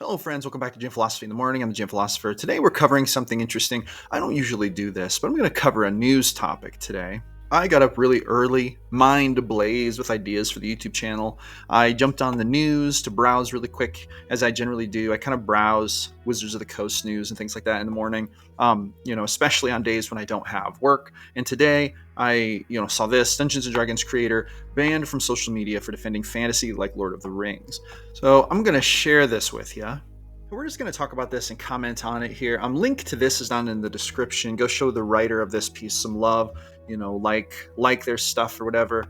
Hello, friends. Welcome back to Gym Philosophy in the Morning. I'm the Gym Philosopher. Today, we're covering something interesting. I don't usually do this, but I'm going to cover a news topic today. I got up really early, mind ablaze with ideas for the YouTube channel. I jumped on the news to browse really quick, as I generally do. I kind of browse Wizards of the Coast news and things like that in the morning, especially on days when I don't have work. And today, I saw this Dungeons and Dragons creator banned from social media for defending fantasy like Lord of the Rings. So I'm going to share this with you. We're just going to talk about this and comment on it here. Link to this is down in the description. Go show the writer of this piece some love. Like their stuff or whatever.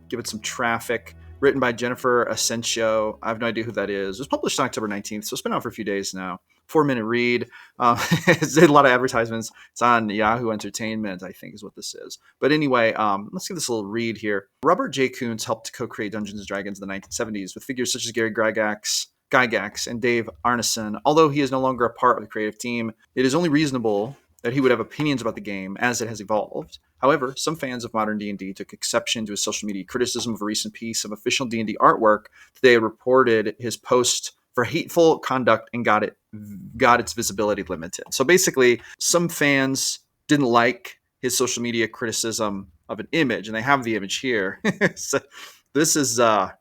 Give it some traffic. Written by Jennifer Asensio. I have no idea who that is. It was published on October 19th, so it's been out for a few days now. 4-minute read. It's a lot of advertisements. It's on Yahoo Entertainment, I think is what this is. But anyway, let's give this a little read here. Robert J. Kuntz helped co-create Dungeons and Dragons in the 1970s with figures such as Gary Gygax and Dave Arneson. Although he is no longer a part of the creative team, it is only reasonable that he would have opinions about the game as it has evolved. However, some fans of modern D&D took exception to his social media criticism of a recent piece of official D&D artwork. They reported his post for hateful conduct and got its visibility limited. So basically, some fans didn't like his social media criticism of an image, and they have the image here. So this is, here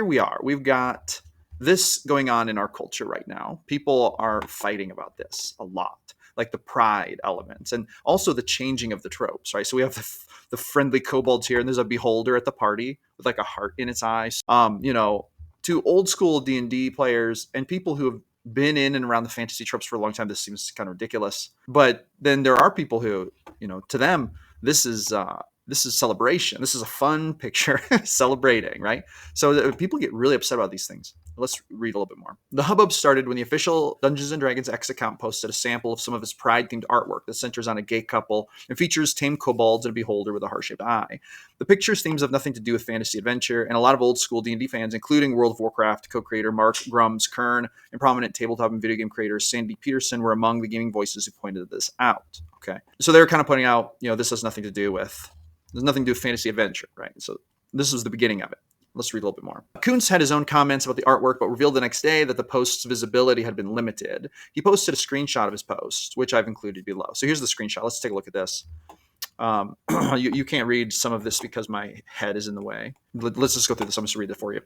we are. We've got this going on in our culture right now. People are fighting about this a lot, like the pride elements and also the changing of the tropes, right? So we have the friendly kobolds here, and there's a beholder at the party with like a heart in its eyes. To old school D&D players and people who have been in and around the fantasy tropes for a long time, this seems kind of ridiculous. But then there are people who, to them, this is celebration. This is a fun picture celebrating, right? So people get really upset about these things. Let's read a little bit more. The hubbub started when the official Dungeons & Dragons X account posted a sample of some of his Pride-themed artwork that centers on a gay couple and features tame kobolds and a beholder with a heart-shaped eye. The picture's themes have nothing to do with fantasy adventure, and a lot of old-school D&D fans, including World of Warcraft co-creator Mark Grums-Kern and prominent tabletop and video game creator Sandy Peterson were among the gaming voices who pointed this out. Okay, so they were kind of pointing out, this has nothing to do with fantasy adventure, right? So this was the beginning of it. Let's read a little bit more. Kuntz had his own comments about the artwork, but revealed the next day that the post's visibility had been limited. He posted a screenshot of his post, which I've included below. So here's the screenshot. Let's take a look at this. You can't read some of this because my head is in the way. Let's just go through this. I'm just going to read it for you.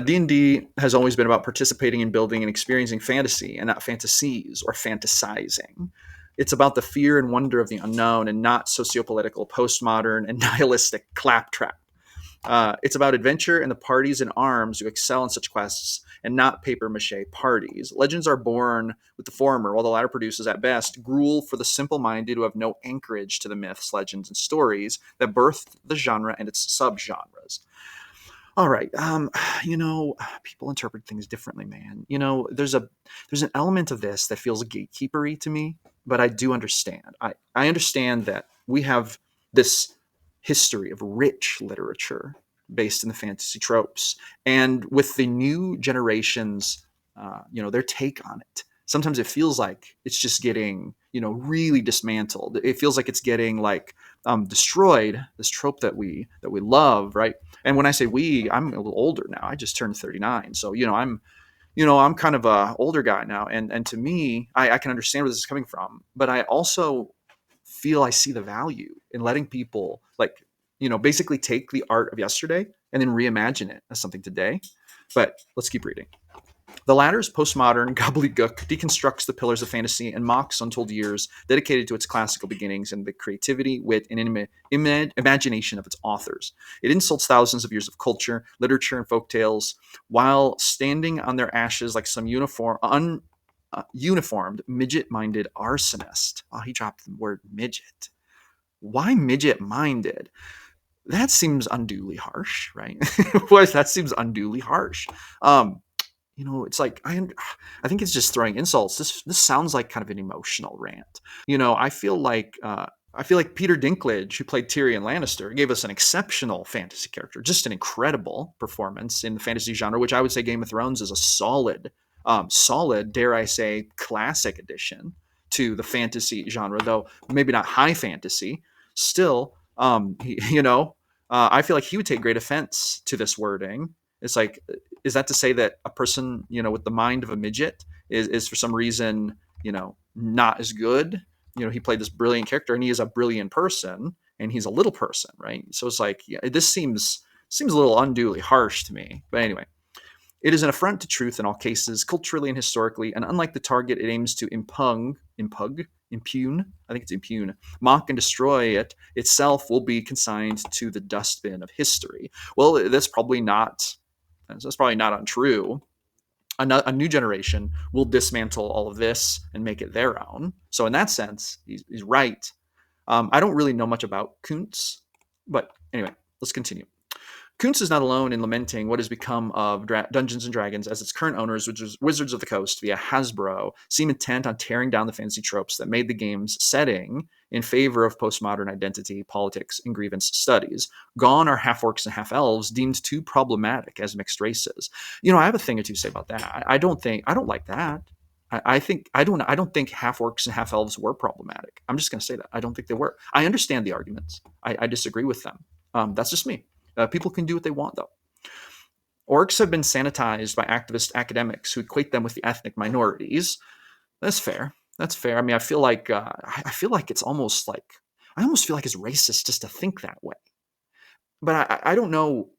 D&D has always been about participating in building and experiencing fantasy and not fantasies or fantasizing. It's about the fear and wonder of the unknown and not sociopolitical, postmodern, and nihilistic claptrap. It's about adventure and the parties in arms who excel in such quests and not papier-mâché parties. Legends are born with the former, while the latter produces, at best, gruel for the simple-minded who have no anchorage to the myths, legends, and stories that birthed the genre and its subgenres. All right, people interpret things differently, man. There's an element of this that feels gatekeepery to me, but I do understand. I understand that we have this history of rich literature based in the fantasy tropes, and with the new generations, their take on it. Sometimes it feels like it's just getting, really dismantled. It feels like it's getting destroyed. This trope that we love, right? And when I say we, I'm a little older now. I just turned 39, so I'm kind of a older guy now, and to me, I can understand where this is coming from, but I also feel I see the value in letting people basically take the art of yesterday and then reimagine it as something today. But let's keep reading. The latter's postmodern gobbledygook deconstructs the pillars of fantasy and mocks untold years dedicated to its classical beginnings and the creativity, wit, and imagination of its authors. It insults thousands of years of culture, literature, and folktales while standing on their ashes like some uniformed, midget-minded arsonist. Oh, he dropped the word midget. Why midget-minded? That seems unduly harsh, right? That seems unduly harsh. It's like I think it's just throwing insults. This sounds like kind of an emotional rant. I feel like Peter Dinklage, who played Tyrion Lannister, gave us an exceptional fantasy character, just an incredible performance in the fantasy genre, which I would say Game of Thrones is a solid, dare I say, classic addition to the fantasy genre, though maybe not high fantasy. Still, I feel like he would take great offense to this wording. It's like, is that to say that a person, with the mind of a midget is for some reason, not as good? He played this brilliant character, and he is a brilliant person, and he's a little person, right? So it's like, yeah, this seems a little unduly harsh to me. But anyway, it is an affront to truth in all cases, culturally and historically, and unlike the target it aims to impugn, I think it's impugn, mock and destroy it, itself will be consigned to the dustbin of history. Well, that's probably not untrue. A new generation will dismantle all of this and make it their own. So in that sense, he's right. I don't really know much about Kuntz, but anyway, let's continue. Kuntz is not alone in lamenting what has become of Dungeons & Dragons, as its current owners, which is Wizards of the Coast via Hasbro, seem intent on tearing down the fantasy tropes that made the game's setting in favor of postmodern identity, politics, and grievance studies. Gone are half-orcs and half-elves, deemed too problematic as mixed races. I have a thing or two to say about that. I don't like that. I don't think half-orcs and half-elves were problematic. I'm just going to say that. I don't think they were. I understand the arguments. I disagree with them. That's just me. People can do what they want, though. Orcs have been sanitized by activist academics who equate them with the ethnic minorities. That's fair. I mean, I feel like it's almost like I almost feel like it's racist just to think that way. But I don't know.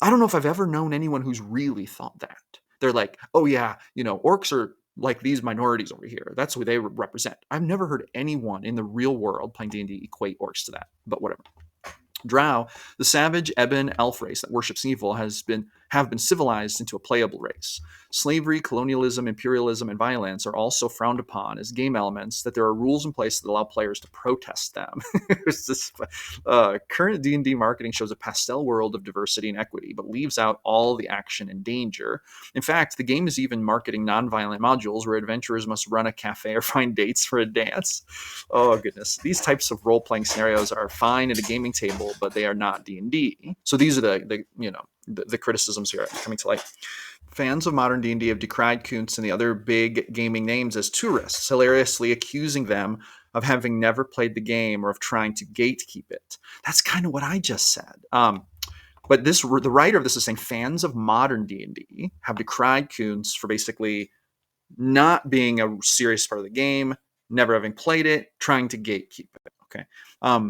I don't know if I've ever known anyone who's really thought that. They're like, oh yeah, orcs are like these minorities over here. That's who they represent. I've never heard anyone in the real world playing D&D equate orcs to that. But whatever. Drow, the savage ebon elf race that worships evil, have been civilized into a playable race. Slavery, colonialism, imperialism, and violence are also frowned upon as game elements, that there are rules in place that allow players to protest them. Current D&D marketing shows a pastel world of diversity and equity, but leaves out all the action and danger. In fact, the game is even marketing non-violent modules where adventurers must run a cafe or find dates for a dance. Oh, goodness. These types of role-playing scenarios are fine at a gaming table, but they are not D&D. So these are the criticisms here coming to light. Fans of modern D&D have decried Kuntz and the other big gaming names as tourists, hilariously accusing them of having never played the game or of trying to gatekeep it. That's kind of what I just said. But the writer of this is saying fans of modern D&D have decried Kuntz for basically not being a serious part of the game, never having played it, trying to gatekeep it. Okay.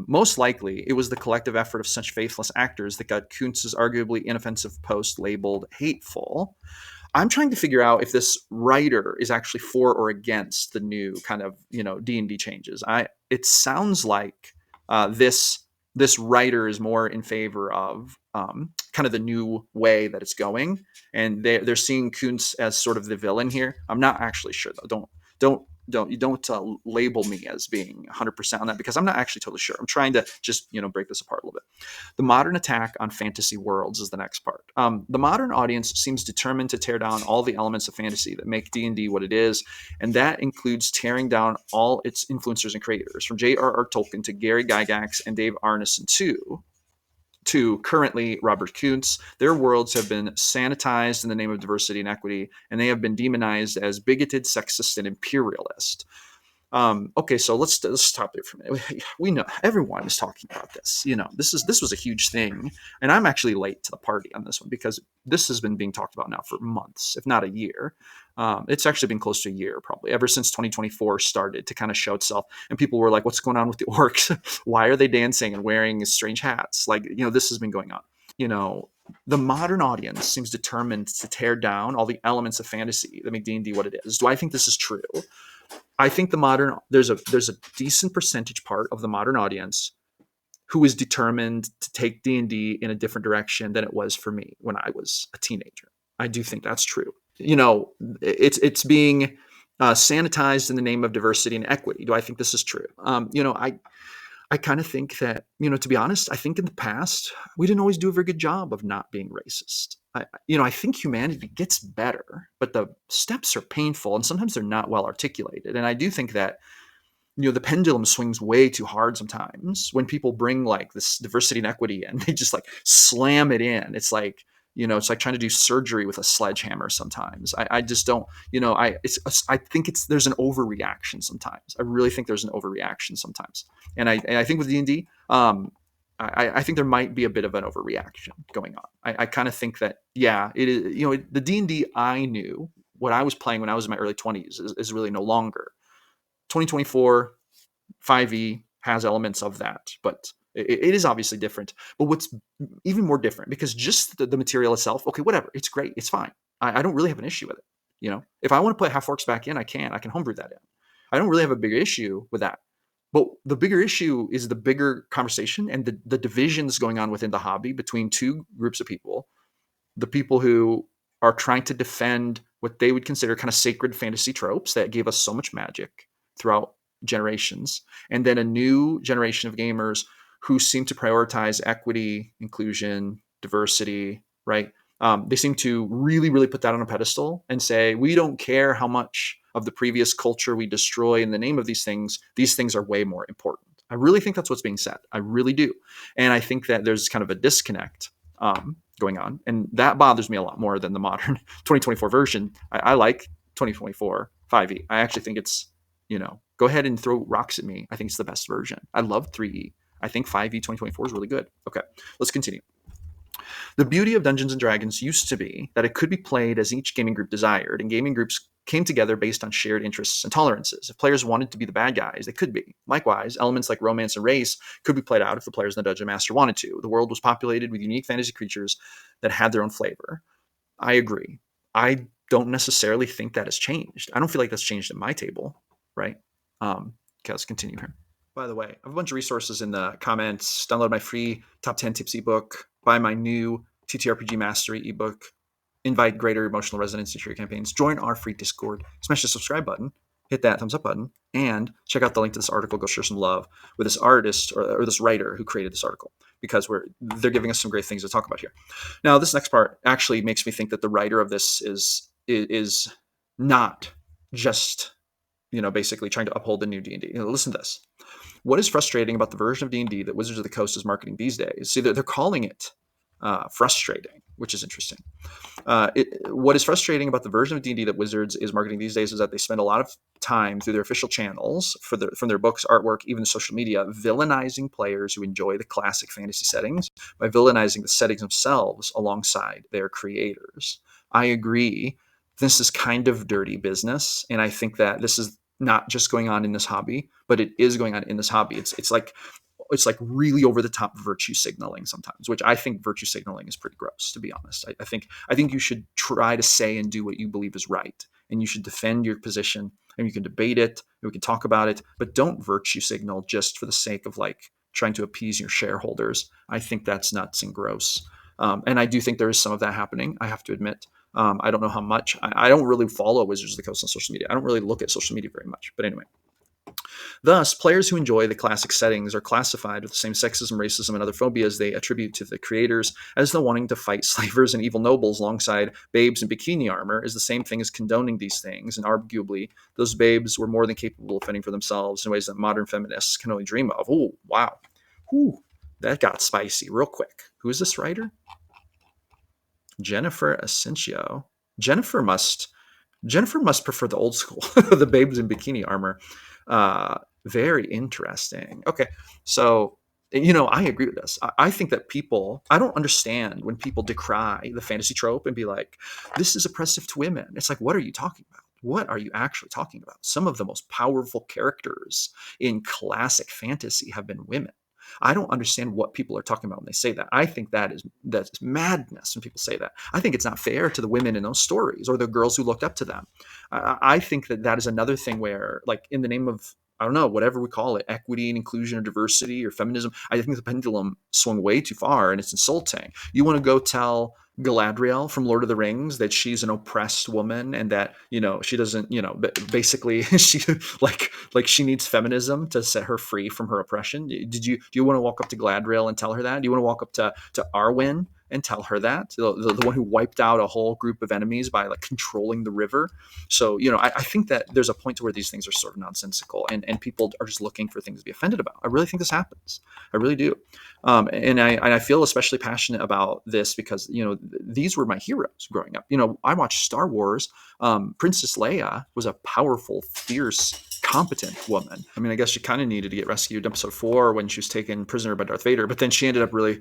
Most likely, it was the collective effort of such faithless actors that got Kuntz's arguably inoffensive post labeled hateful. I'm trying to figure out if this writer is actually for or against the new kind of D&D changes. It sounds like this writer is more in favor of kind of the new way that it's going, and they're seeing Kuntz as sort of the villain here. I'm not actually sure though. Don't label me as being 100% on that, because I'm not actually totally sure. I'm trying to just break this apart a little bit. The modern attack on fantasy worlds is the next part. The modern audience seems determined to tear down all the elements of fantasy that make D&D what it is, and that includes tearing down all its influencers and creators, from J.R.R. Tolkien to Gary Gygax and Dave Arneson to currently Robert Kuntz. Their worlds have been sanitized in the name of diversity and equity, and they have been demonized as bigoted, sexist, and imperialist. Okay, so let's stop there for a minute. We know everyone is talking about this. This was a huge thing, and I'm actually late to the party on this one because this has been being talked about now for months, if not a year. It's actually been close to a year, probably ever since 2024 started to kind of show itself, and people were like, "What's going on with the orcs? Why are they dancing and wearing strange hats?" Like, this has been going on. The modern audience seems determined to tear down all the elements of fantasy that make D&D what it is. Do I think this is true? I think there's a decent percentage part of the modern audience who is determined to take D&D in a different direction than it was for me when I was a teenager. I do think that's true. It's being sanitized in the name of diversity and equity. Do I think this is true? I kind of think that, to be honest, I think in the past, we didn't always do a very good job of not being racist. I think humanity gets better, but the steps are painful and sometimes they're not well articulated. And I do think that, the pendulum swings way too hard sometimes when people bring like this diversity and equity in. They just like slam it in. It's like, it's like trying to do surgery with a sledgehammer sometimes. I just don't, I think there's an overreaction sometimes. I really think there's an overreaction sometimes. And I think with D&D, I think there might be a bit of an overreaction going on. I kind of think that, yeah, it is, the D&D I knew, what I was playing when I was in my early 20s is really no longer. 2024 5e has elements of that, but it is obviously different. But what's even more different, because just the material itself, okay, whatever, it's great, it's fine. I don't really have an issue with it. If I want to put half orcs back in, I can homebrew that in. I don't really have a bigger issue with that. But the bigger issue is the bigger conversation and the divisions going on within the hobby between two groups of people. The people who are trying to defend what they would consider kind of sacred fantasy tropes that gave us so much magic throughout generations, and then a new generation of gamers who seem to prioritize equity, inclusion, diversity, right? They seem to really, really put that on a pedestal and say, we don't care how much of the previous culture we destroy in the name of these things are way more important. I really think that's what's being said. I really do. And I think that there's kind of a disconnect going on. And that bothers me a lot more than the modern 2024 version. I like 2024 5e. I actually think it's, go ahead and throw rocks at me. I think it's the best version. I love 3e. I think 5e 2024 is really good. Okay, let's continue. The beauty of Dungeons and Dragons used to be that it could be played as each gaming group desired, and gaming groups came together based on shared interests and tolerances. If players wanted to be the bad guys, they could be. Likewise, elements like romance and race could be played out if the players in the Dungeon Master wanted to. The world was populated with unique fantasy creatures that had their own flavor. I agree. I don't necessarily think that has changed. I don't feel like that's changed at my table, right? Okay, let's continue here. By the way, I have a bunch of resources in the comments. Download my free Top 10 Tips ebook, buy my new TTRPG Mastery ebook, invite greater emotional resonance into your campaigns, join our free Discord, smash the subscribe button, hit that thumbs up button, and check out the link to this article. Go share some love with this artist or this writer who created this article, because they're giving us some great things to talk about here. Now, this next part actually makes me think that the writer of this is not just basically trying to uphold the new D&D. Listen to this. What is frustrating about the version of D&D that Wizards of the Coast is marketing these days? See, they're calling it frustrating, which is interesting. What is frustrating about the version of D&D that Wizards is marketing these days is that they spend a lot of time through their official channels, from their books, artwork, even social media, villainizing players who enjoy the classic fantasy settings by villainizing the settings themselves alongside their creators. I agree. This is kind of dirty business, and I think that this is not just going on in this hobby, but it is going on in this hobby. It's like really over the top virtue signaling sometimes, which I think virtue signaling is pretty gross, to be honest. I think you should try to say and do what you believe is right, and you should defend your position, and you can debate it, and we can talk about it, but don't virtue signal just for the sake of trying to appease your shareholders. I think that's nuts and gross. And I do think there is some of that happening, I have to admit. I don't know how much. I don't really follow Wizards of the Coast on social media. I don't really look at social media very much. But anyway. Thus, players who enjoy the classic settings are classified with the same sexism, racism, and other phobias they attribute to the creators, as though wanting to fight slavers and evil nobles alongside babes in bikini armor is the same thing as condoning these things, and arguably, those babes were more than capable of fending for themselves in ways that modern feminists can only dream of. Oh, wow. Ooh, that got spicy real quick. Who is this writer? Jennifer Asensio. Jennifer must prefer the old school, the babes in bikini armor. Very interesting. Okay, so I agree with this. I think that I don't understand when people decry the fantasy trope and be like, this is oppressive to women. It's like, what are you talking about? What are you actually talking about? Some of the most powerful characters in classic fantasy have been women. I don't understand what people are talking about when they say that. I think that's madness when people say that. I think it's not fair to the women in those stories or the girls who looked up to them. I think that is another thing where, in the name of, I don't know, whatever we call it, equity and inclusion or diversity or feminism, I think the pendulum swung way too far, and it's insulting. You want to go tell Galadriel from Lord of the Rings that she's an oppressed woman and that she doesn't basically she she needs feminism to set her free from her oppression. Do you want to walk up to Galadriel and tell her that? Do you want to walk up to Arwen and tell her that, the one who wiped out a whole group of enemies by controlling the river? So I think that there's a point to where these things are sort of nonsensical, and people are just looking for things to be offended about. I really think this happens. I really do. And I feel especially passionate about this because these were my heroes growing up. I watched Star Wars. Princess Leia was a powerful, fierce, competent woman. I mean, I guess she kind of needed to get rescued in episode 4 when she was taken prisoner by Darth Vader, but then she ended up really,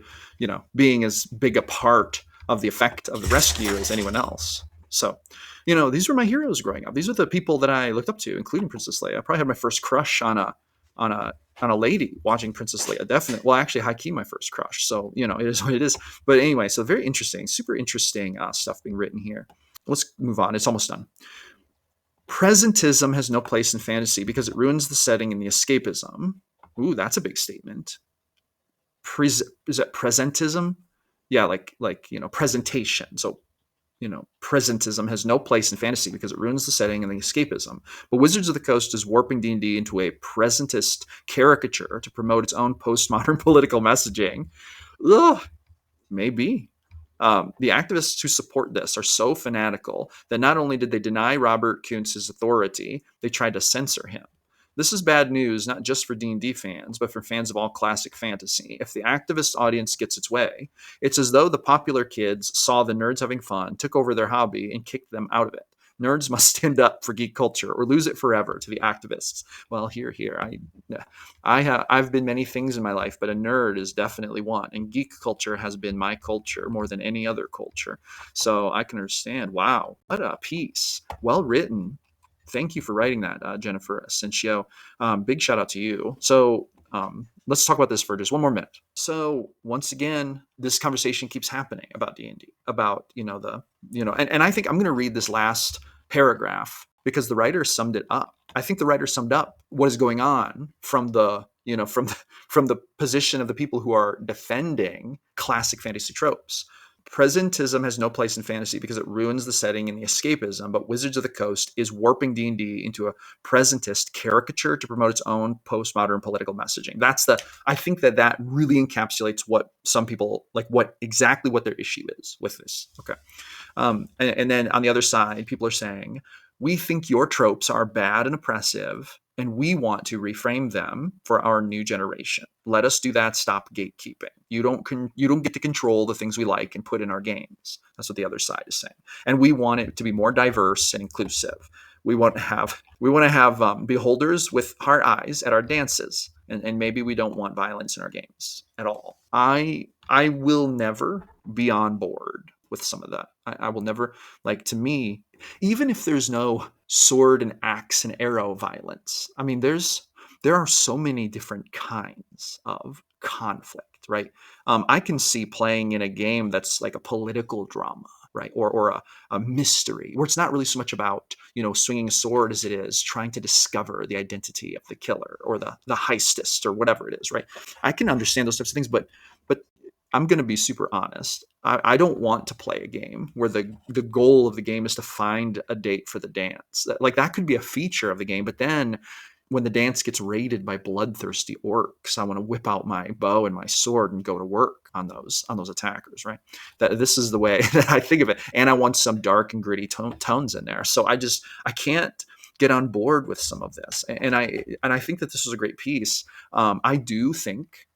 being as big a part of the effect of the rescue as anyone else. So, these were my heroes growing up. These are the people that I looked up to, including Princess Leia. I probably had my first crush on a lady watching Princess Leia. Definitely. Well, actually, high key my first crush. So, it is what it is. But anyway, so very interesting, super interesting stuff being written here. Let's move on. It's almost done. Presentism has no place in fantasy because it ruins the setting and the escapism. Ooh, that's a big statement. Is that presentism? Yeah, like presentation. So, presentism has no place in fantasy because it ruins the setting and the escapism. But Wizards of the Coast is warping D&D into a presentist caricature to promote its own postmodern political messaging. Ugh, maybe. The activists who support this are so fanatical that not only did they deny Robert Kuntz's authority, they tried to censor him. This is bad news, not just for D&D fans, but for fans of all classic fantasy. If the activist audience gets its way, it's as though the popular kids saw the nerds having fun, took over their hobby, and kicked them out of it. Nerds must stand up for geek culture or lose it forever to the activists. Well, here. I've been many things in my life, but a nerd is definitely one. And geek culture has been my culture more than any other culture. So I can understand. Wow, what a piece. Well written. Thank you for writing that, Jennifer Asensio. Big shout out to you. So let's talk about this for just one more minute. So once again, this conversation keeps happening about D&D, about, and I think I'm going to read this last paragraph because the writer summed it up. I think the writer summed up what is going on from the position of the people who are defending classic fantasy tropes. Presentism has no place in fantasy because it ruins the setting and the escapism, but Wizards of the Coast is warping D&D into a presentist caricature to promote its own postmodern political messaging. I think that really encapsulates what some people, like what their issue is with this. Okay. And then on the other side, people are saying, we think your tropes are bad and oppressive, and we want to reframe them for our new generation. Let us do that. Stop gatekeeping. You don't get to control the things we like and put in our games. That's what the other side is saying. And we want it to be more diverse and inclusive. We want to have beholders with heart eyes at our dances, and maybe we don't want violence in our games at all. I will never be on board with some of that. I will never, to me, even if there's no sword and axe and arrow violence. I mean, there are so many different kinds of conflict, right? I can see playing in a game that's like a political drama, right? Or a mystery where it's not really so much about, swinging a sword as it is trying to discover the identity of the killer or the heistist or whatever it is, right? I can understand those types of things, but I'm going to be super honest. I don't want to play a game where the goal of the game is to find a date for the dance. That could be a feature of the game, but then when the dance gets raided by bloodthirsty orcs, I want to whip out my bow and my sword and go to work on those attackers, right? This is the way that I think of it. And I want some dark and gritty tones in there. So I can't get on board with some of this. And I think that this is a great piece. I do think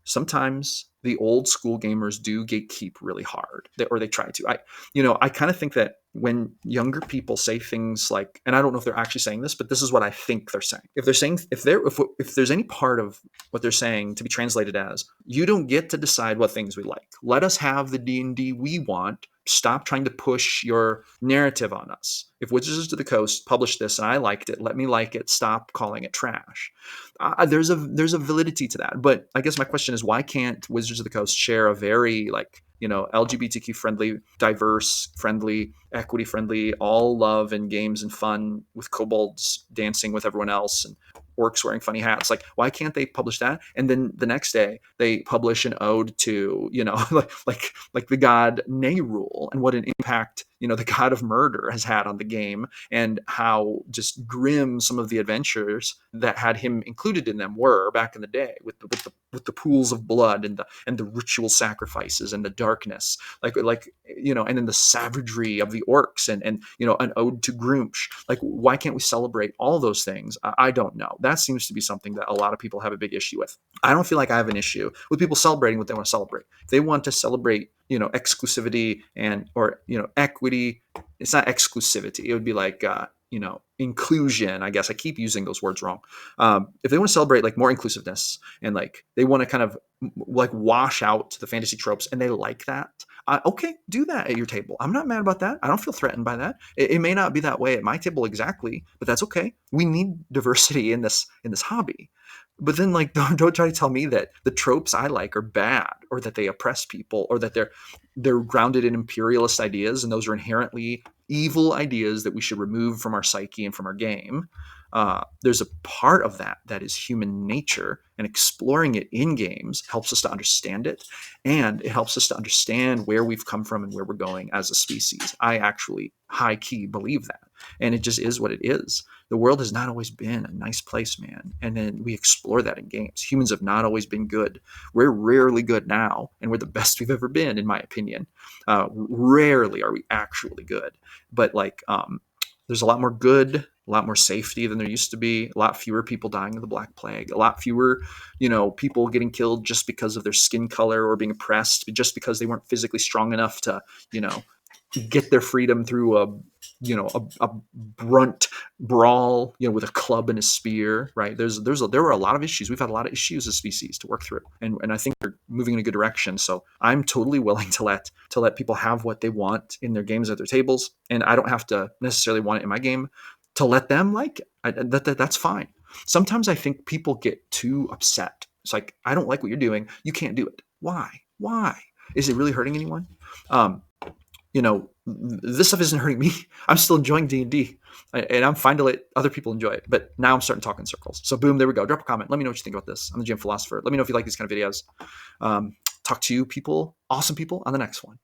sometimes the old school gamers do gatekeep really hard, or they try to. I kind of think that when younger people say things like, and I don't know if they're actually saying this, but this is what I think they're saying. If there's any part of what they're saying to be translated as, you don't get to decide what things we like. Let us have the D&D we want. Stop trying to push your narrative on us. If Wizards of the Coast published this and I liked it, let me like it. Stop calling it trash. There's a validity to that. But I guess my question is, why can't Wizards of the Coast share a very LGBTQ friendly, diverse friendly, equity friendly, all love and games and fun with kobolds dancing with everyone else and orcs wearing funny hats? Why can't they publish that? And then the next day they publish an ode to, like the god Nerul and what an impact, the god of murder has had on the game, and how just grim some of the adventures that had him included in them were back in the day, with the pools of blood and the ritual sacrifices and the darkness, and then the savagery of the orcs and an ode to Grumsh. Why can't we celebrate all those things? I don't know. That seems to be something that a lot of people have a big issue with. I don't feel like I have an issue with people celebrating what they want to celebrate. If they want to celebrate, exclusivity or equity, it's not exclusivity. It would be inclusion, I guess I keep using those words wrong. If they want to celebrate like more inclusiveness and like they want to kind of like wash out the fantasy tropes and they like that, okay, do that at your table. I'm not mad about that. I don't feel threatened by that. It may not be that way at my table exactly, but that's okay. We need diversity in this hobby. But then like don't try to tell me that the tropes I like are bad or that they oppress people or that they're grounded in imperialist ideas and those are inherently evil ideas that we should remove from our psyche and from our game. There's a part of that is human nature, and exploring it in games helps us to understand it, and it helps us to understand where we've come from and where we're going as a species. I actually high key believe that, and it just is what it is. The world has not always been a nice place, man, and then we explore that in games. Humans have not always been good. We're rarely good now, and we're the best we've ever been, in my opinion. Rarely are we actually good, but there's a lot more good, a lot more safety than there used to be, a lot fewer people dying of the Black Plague, a lot fewer, people getting killed just because of their skin color or being oppressed, just because they weren't physically strong enough to, get their freedom through a brunt brawl, with a club and a spear, right? There were a lot of issues. We've had a lot of issues as species to work through, and I think we're moving in a good direction. So I'm totally willing to let people have what they want in their games at their tables, and I don't have to necessarily want it in my game to let them like it. That's fine. Sometimes I think people get too upset. It's like, I don't like what you're doing. You can't do it. Why? Is it really hurting anyone? This stuff isn't hurting me. I'm still enjoying D&D, and I'm fine to let other people enjoy it. But now I'm starting to talk in circles. So boom, there we go. Drop a comment. Let me know what you think about this. I'm the GM Philosopher. Let me know if you like these kind of videos. Talk to you people, awesome people, on the next one.